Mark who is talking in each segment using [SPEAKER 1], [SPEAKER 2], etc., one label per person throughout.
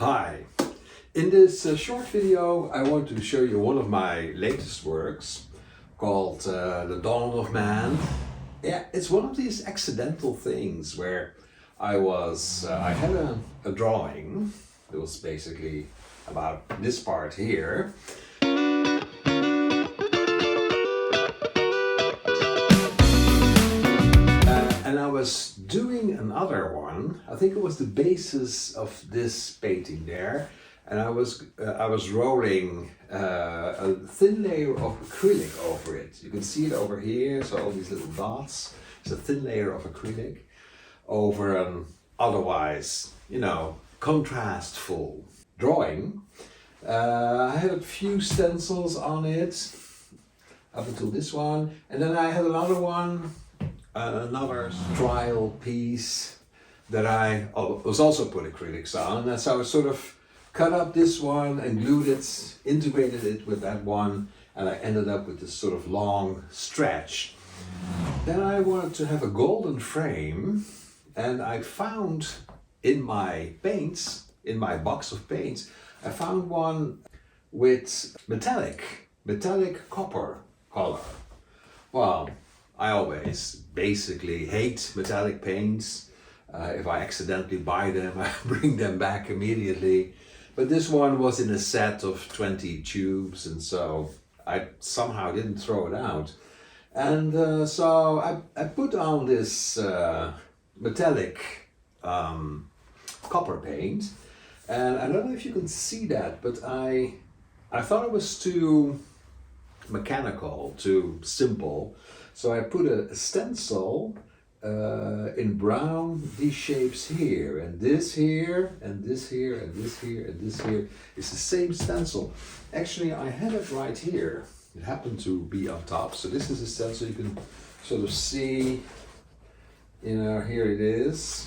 [SPEAKER 1] Hi! In this short video I want to show you one of my latest works called The Dawn of Man. Yeah, it's one of these accidental things where I had a drawing that was basically about this part here. And I was doing another one. I think it was the basis of this painting there, and I was rolling a thin layer of acrylic over it. You can see it over here, so all these little dots. It's a thin layer of acrylic over an otherwise, contrastful drawing. I had a few stencils on it up until this one, and then I had another one. Another trial piece that I was also put acrylics on, and so I sort of cut up this one and glued it, integrated it with that one, and I ended up with this sort of long stretch. Then I wanted to have a golden frame, and I found in my paints, in my box of paints, I found one with metallic copper color. Well, I always basically hate metallic paints. If I accidentally buy them, I bring them back immediately. But this one was in a set of 20 tubes, and so I somehow didn't throw it out. And so I put on this metallic copper paint, and I don't know if you can see that, but I thought it was too mechanical, too simple. So I put a stencil in brown, these shapes here, and this here, and this here, and this here, and this here. It's the same stencil. Actually, I had it right here. It happened to be on top. So this is a stencil you can sort of see, here it is.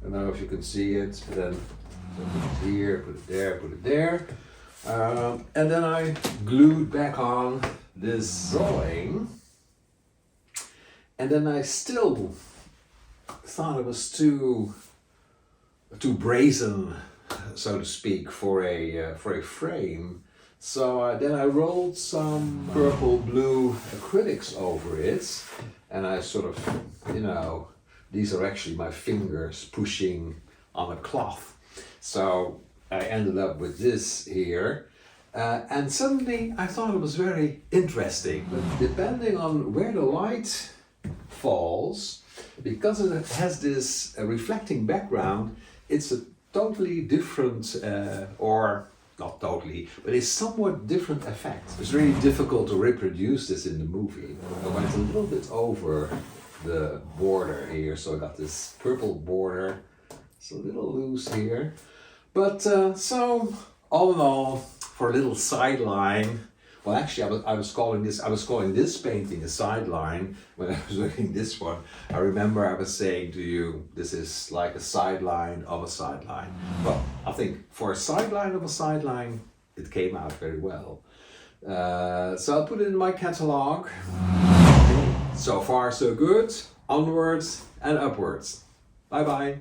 [SPEAKER 1] I don't know if you can see it, but then so put it here, put it there, put it there. And then I glued back on this drawing. And then I still thought it was too brazen, so to speak, for a frame. So then I rolled some purple blue acrylics over it, and I sort of, these are actually my fingers pushing on a cloth. So I ended up with this here. And suddenly I thought it was very interesting, but depending on where the light falls, because it has this reflecting background, it's a totally different, or not totally, but a somewhat different effect. It's really difficult to reproduce this in the movie. I went a little bit over the border here, so I got this purple border. It's a little loose here. But so, all in all, for a little sideline, well, actually, I was calling this painting a sideline when I was doing this one. I remember I was saying to you, this is like a sideline of a sideline. Well, I think for a sideline of a sideline, it came out very well. So I'll put it in my catalog. So far, so good. Onwards and upwards. Bye bye.